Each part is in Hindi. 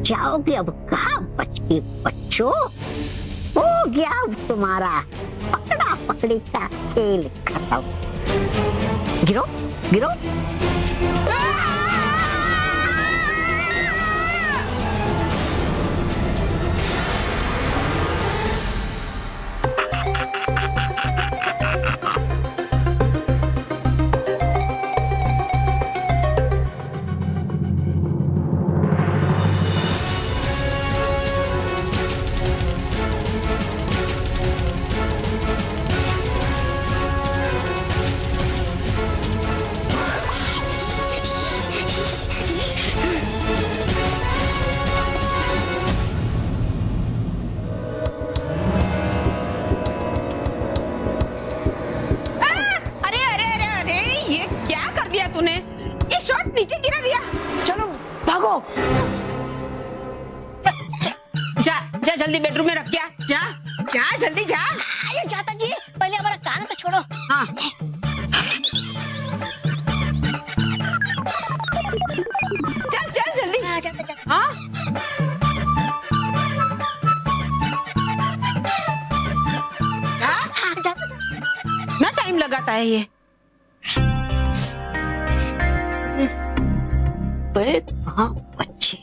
जाओगे अब कहाँ बच के बच्चों। हो गया अब तुम्हारा पकड़ा पकड़ी का खेल खत्म। गिरो गिरो। नीचे गिरा दिया। चलो भागो। जा जा जल्दी बेडरूम में रख क्या। जा जा जल्दी जा। आइए चाचा जी, पहले हमारा कान तो छोड़ो। हाँ चल चल जल्दी। हाँ चाचा चाचा। हाँ हाँ चाचा चाचा। ना टाइम लगाता है ये। कहाँ बच्चे।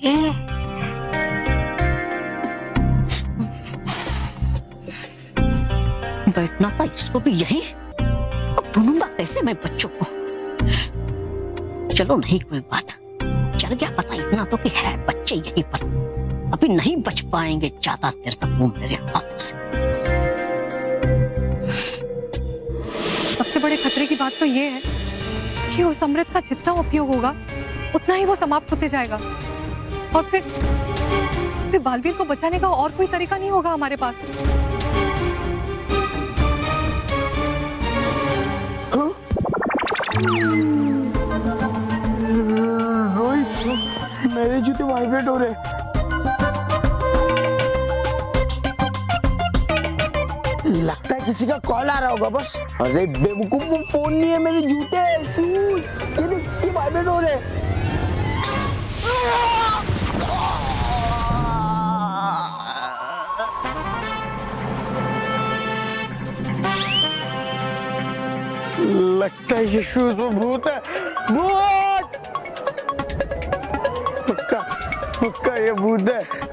बैठना था इसको भी यहीं। अब ढूंढूंगा कैसे मैं बच्चों को। चलो नहीं कोई बात, चल गया पता इतना तो कि है बच्चे यहीं पर। अभी नहीं बच पाएंगे ज्यादा देर तक वो मेरे हाथों से। सबसे बड़े खतरे की बात तो ये है कि उस अमृत का जितना उपयोग होगा उतना ही वो समाप्त होते जाएगा, और फिर बालवीर को बचाने का और कोई तरीका नहीं होगा हमारे पास। रोहित, मेरे जूते वाइब्रेट हो रहे। लगता है किसी का कॉल आ रहा होगा बस। अरे बेवकूफ, वो फोन नहीं है, मेरे जूते हैं, शूज। ये देख, ये वाइब्रेट हो रहे। लगता है ये शूज में भूत है। भूत! पक्का पक्का ये भूत है।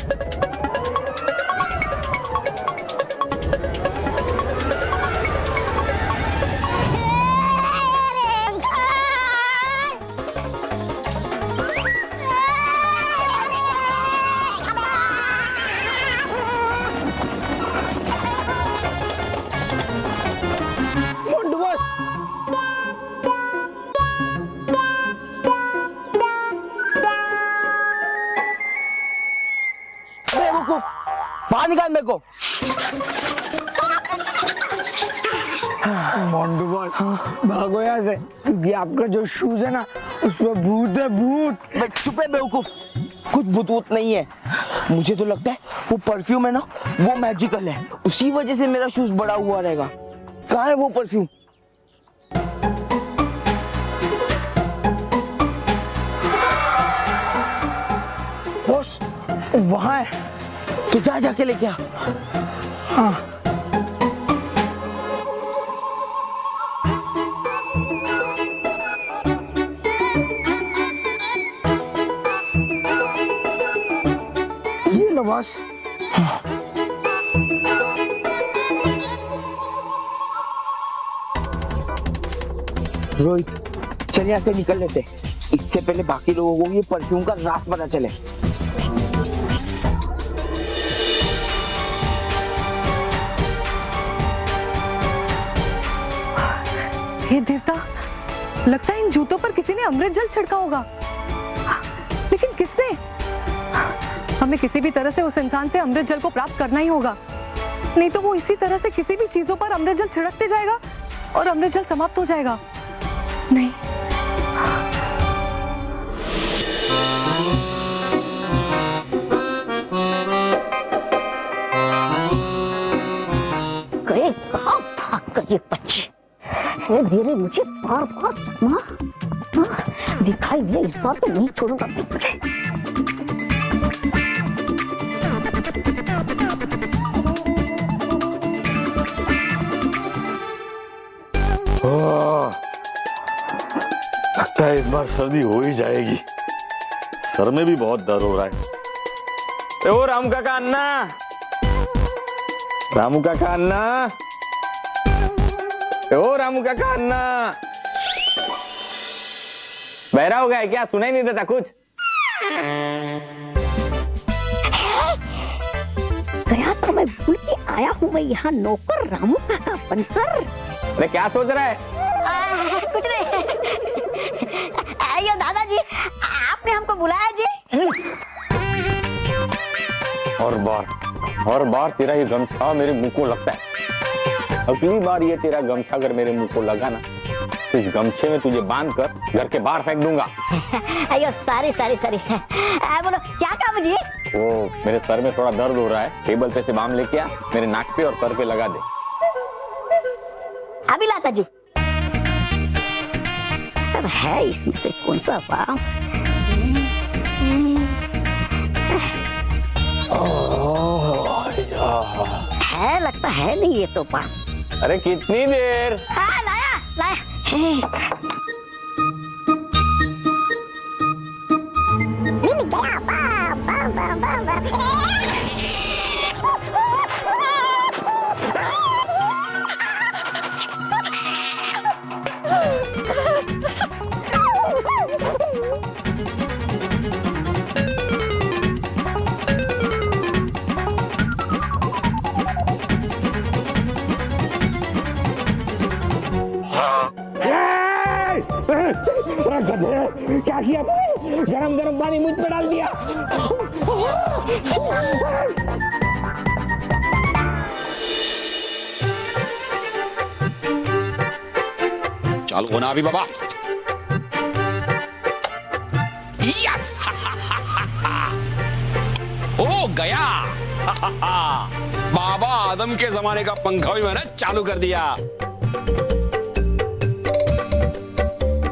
बाहर निकाल मेरे को। मोंडू बॉय, भागो यहाँ से, क्योंकि आपका जो शूज है ना उसमें भूत है, भूत। चुप है बेवकूफ, कुछ भूत नहीं है। मुझे तो लगता है वो परफ्यूम है ना, वो मैजिकल है, उसी वजह से मेरा शूज बड़ा हुआ रहेगा। कहाँ है वो परफ्यूम? बॉस वहां है, तो जा जाके लेके आ। हाँ। ये लो बॉस। हाँ। रोहित, चल यहाँ से निकल लेते, इससे पहले बाकी लोगों को ये परफ्यूम का राज पता चले। हे देवता, लगता है इन जूतों पर किसी ने अमृत जल छिड़का होगा। लेकिन किसने? हमें किसी भी तरह से उस इंसान से अमृत जल को प्राप्त करना ही होगा, नहीं तो वो इसी तरह से किसी भी चीजों पर अमृत जल छिड़कते जाएगा और अमृत जल समाप्त हो जाएगा। नहीं, गए कहाँ भाग कर ये बच्चे। धीरे मुझे बार बार दिखाई दे, इस बार तो नहीं छोड़ूंगा तुझे। है इस बार सर्दी हो ही जाएगी। सर में भी बहुत दर्द हो रहा है। ओ रामू काका अन्ना, रामू काका अन्ना, ओ रामू काका अन्ना। बहरा हो गया है क्या? सुनाई नहीं देता कुछ? गया तो मैं भूल के आया हूँ मैं यहाँ नौकर रामू काका बनकर। अरे क्या सोच रहा है? कुछ नहीं। अयो दादाजी, आपने हमको बुलाया जी। हर बार तेरा ये गमछा मेरे मुंह को लगता है। अगली बार ये तेरा गमछा अगर मेरे मुंह को लगा ना तो इस गमछे में तुझे बांध कर घर के बाहर फेंक दूंगा। अयो सारी बोलो क्या काम जी? ओ मेरे सर में थोड़ा दर्द हो रहा है, टेबल पे से बाम लेके आ, मेरे नाक पे और सर पे लगा दे। अभी लाता जी। अब है इसमें से कौन सा बाम? है लगता है नहीं ये तो बाम। अरे कितनी देर? हाँ लाया। क्या किया तूने? गरम पानी मुझ पे डाल दिया। चालू होना अभी बाबा। यस हो गया। बाबा आदम के जमाने का पंखा भी मैंने चालू कर दिया।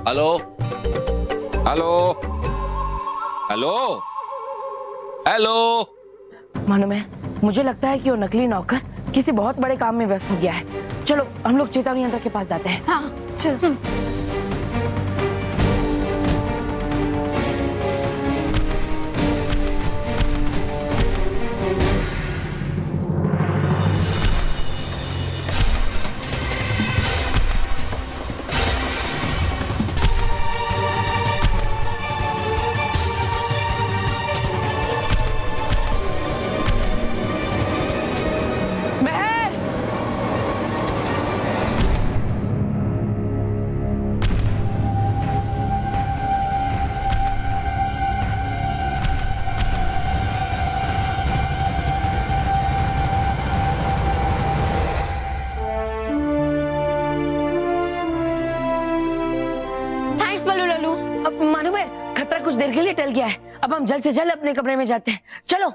Hello hello hello hello. मानो मैं, मुझे लगता है कि वो नकली नौकर किसी बहुत बड़े काम में व्यस्त हो गया है। चलो हम लोग चेतावनी यंत्र के पास जाते हैं। हाँ चलो। कुछ देर के लिए टल गया है। अब हम जल्द से जल्द अपने कमरे में जाते हैं। चलो।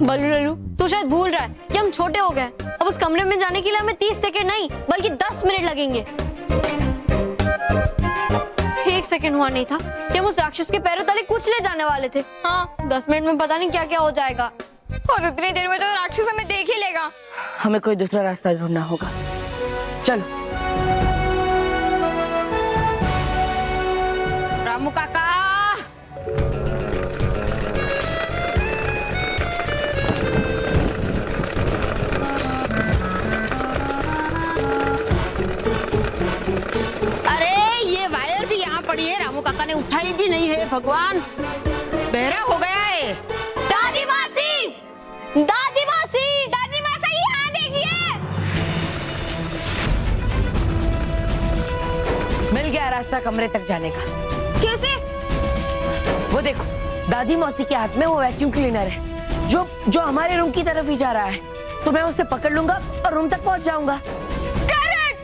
बल्लू लल्लू, तू शायद भूल रहा है कि हम छोटे हो गए। अब उस कमरे में जाने के लिए हमें 30 सेकंड नहीं बल्कि 10 मिनट लगेंगे। 1 सेकंड हुआ नहीं था कि हम उस राक्षस के पैरों तले कुचले जाने वाले थे। हाँ, 10 मिनट में पता नहीं क्या क्या हो जाएगा। और उतनी देर में तो राक्षस हमें देख ही लेगा। हमें कोई दूसरा रास्ता ढूंढना होगा। चलो। रामू काका, पड़ी है, रामू काका ने उठाई भी नहीं है। भगवान, बहरा हो गया है। दादी मासी, दादी मासी, दादी मासी यहाँ देखिए। मिल गया रास्ता कमरे तक जाने का। कैसे? वो देखो, दादी मौसी के हाथ में वो वैक्यूम क्लीनर है जो हमारे रूम की तरफ ही जा रहा है। तो मैं उसे पकड़ लूंगा और रूम तक पहुंच जाऊंगा। करेक्ट।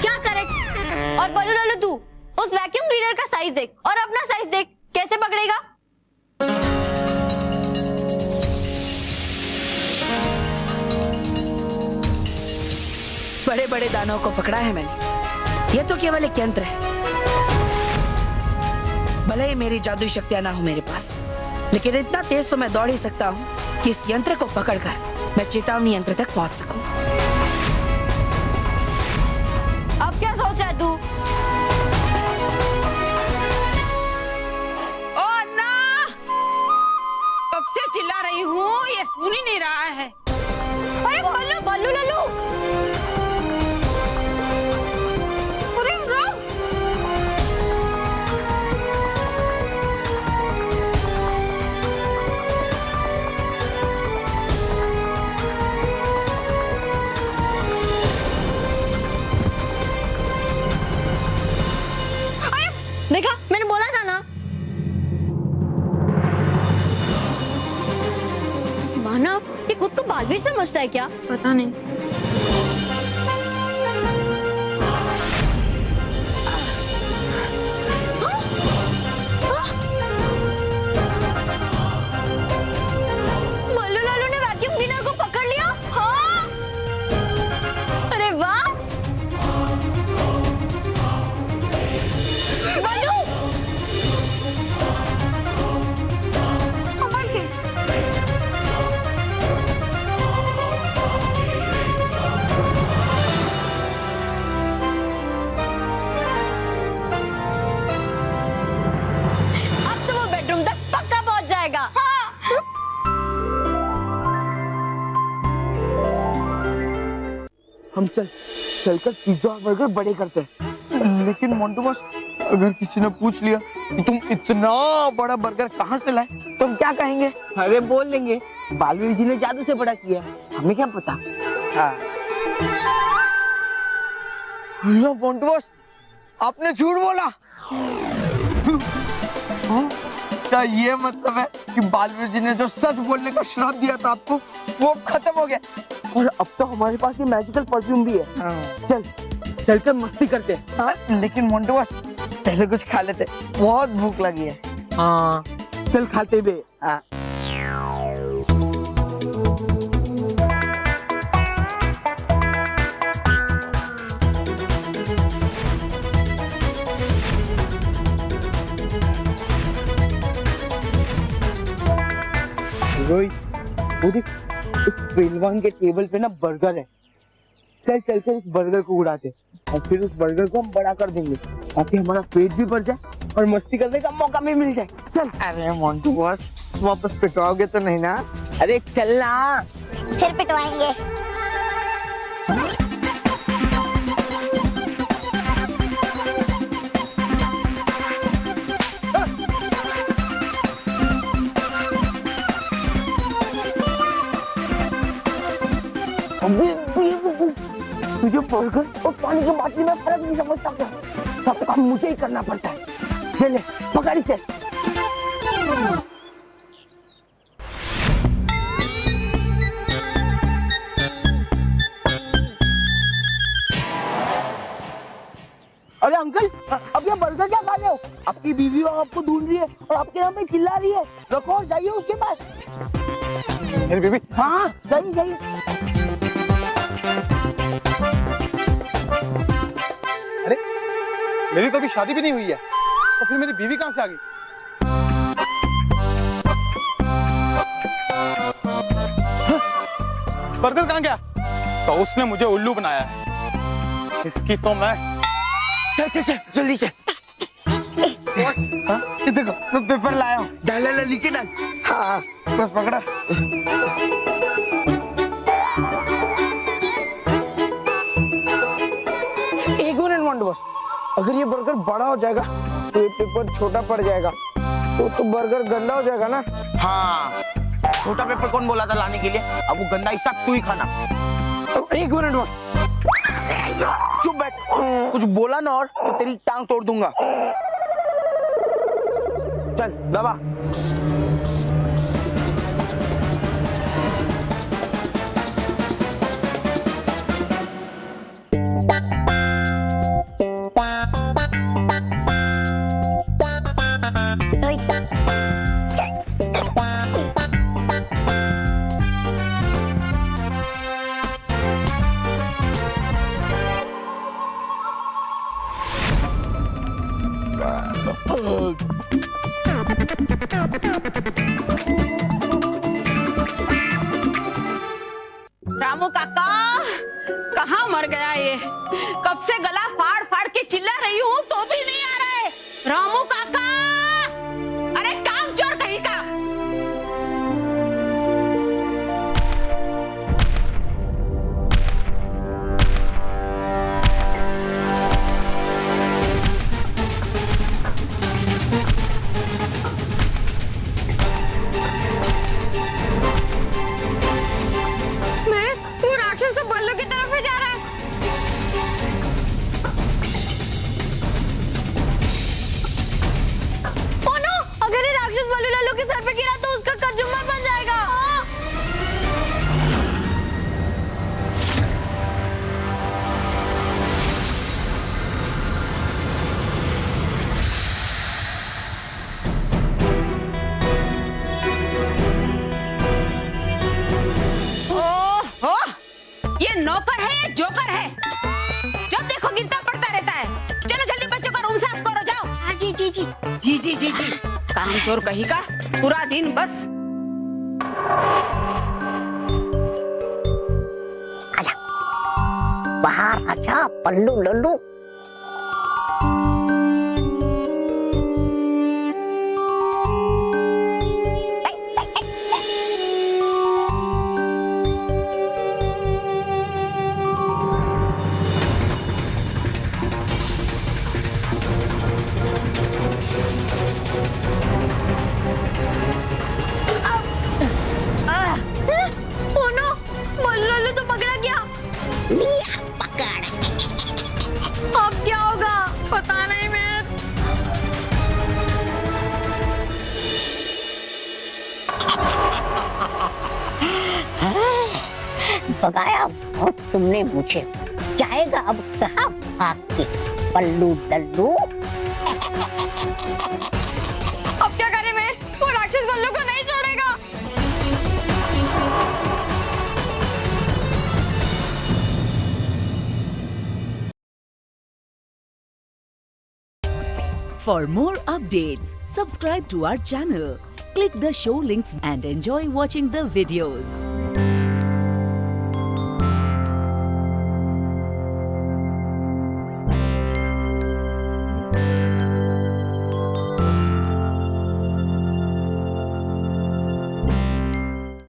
क्या करेक्ट? और बल्लू लल्लू, तू उस वैक्यूम क्लीनर का साइज देख और अपना साइज देख, कैसे पकड़ेगा? बड़े बड़े दानों को पकड़ा है मैंने। ये तो केवल एक यंत्र है। भले ही मेरी जादुई शक्तियां ना हो मेरे पास, लेकिन इतना तेज तो मैं दौड़ ही सकता हूँ कि इस यंत्र को पकड़कर मैं चेतावनी यंत्र तक पहुंच सकूं। अब क्या सोचा है तू? बालवीर समझता है क्या? पता नहीं। मल्लू लालू ने वैक्यूम क्लीनर को पकड़ लिया। हाँ, अरे वाह। मल्लू, संभाल के। अब तो वो बेडरूम तक पक्का पहुंच जाएगा। हाँ। हम चलकर पिज्जा और बर्गर बड़े करते हैं। लेकिन मोंटू बॉस, अगर किसी ने पूछ लिया कि तुम इतना बड़ा बर्गर कहाँ से लाए तो हम क्या कहेंगे? अरे बोल लेंगे बालवीर जी ने जादू से बड़ा किया, हमें क्या पता। हाँ। लो मोंटू बॉस, आपने झूठ बोला। हाँ? क्या ये मतलब है कि बालवीर जी ने जो सच बोलने का श्राप दिया था आपको, वो खत्म हो गया? और अब तो हमारे पास ये मैजिकल परफ्यूम भी है। चलकर मस्ती करते हैं। हाँ, लेकिन मोंटू बॉस पहले कुछ खा लेते, बहुत भूख लगी है। हाँ चल खाते बे। हाँ। रोहित, वो देख, इस पहलवान के टेबल पे ना बर्गर है। चलकर इस बर्गर को उड़ाते और फिर उस बर्गर को हम बड़ा कर देंगे ताकि हमारा पेट भी भर जाए और मस्ती करने का मौका भी मिल जाए। चल। अरे मोंटू बॉस, वापस पिटवाओगे तो नहीं ना? अरे चल ना। फिर पिटवाएंगे। तुझे बर्गर और पानी की बाटली में फर्क नहीं समझ सकता, सब काम मुझे ही करना पड़ता है। चले पकड़ इसे। अरे अंकल, अब ये बर्गर क्या खा रहे हो? आपकी बीवी आपको ढूंढ रही है और आपके नाम पे चिल्ला रही है। रखो और जाइए उसके पास। मेरी बीवी? हाँ जाइए जाइए। अरे मेरी तो अभी शादी भी नहीं हुई है, तो फिर मेरी बीवी कहां से आ गई? बर्गर कहां गया? तो उसने मुझे उल्लू बनाया है, इसकी तो मैं। चल जल्दी से। बॉस, हाँ? ये देखो, मैं पेपर लाया हूँ। डाल नीचे डाल। हाँ, बस पकड़ा। एक मिनट मोंटू बॉस, अगर ये बर्गर बड़ा हो जाएगा तो ये पेपर छोटा पड़ जाएगा, तो बर्गर गंदा हो जाएगा ना? हाँ, छोटा पेपर कौन बोला था लाने के लिए? अब वो गंदा हिस्सा तू ही खाना। एक मिनट बॉस, चुप बैठ, कुछ बोला ना और तो तेरी टांग तोड़ दूंगा। चल दबा। रामू काका, कहाँ मर गया ये? कब से गला फाड़ फाड़ के चिल्ला रही हूँ तो भी नहीं आ रहा है। रामू काका, अरे काम चोर कहीं का। चोर कहीं का, पूरा दिन बस। आजा बाहर आजा पल्लू लल्लू। लल्लू तो पकड़ा गया। लिया पकड़। अब क्या होगा पता नहीं। मैं भगाया बहुत तुमने मुझे, जाएगा अब कहाँ भाग के पल्लू लल्लू। अब क्या करें मैं, वो राक्षस बल्लू को नहीं छोड़ेगा। For more updates, subscribe to our channel, click the show links and enjoy watching the videos.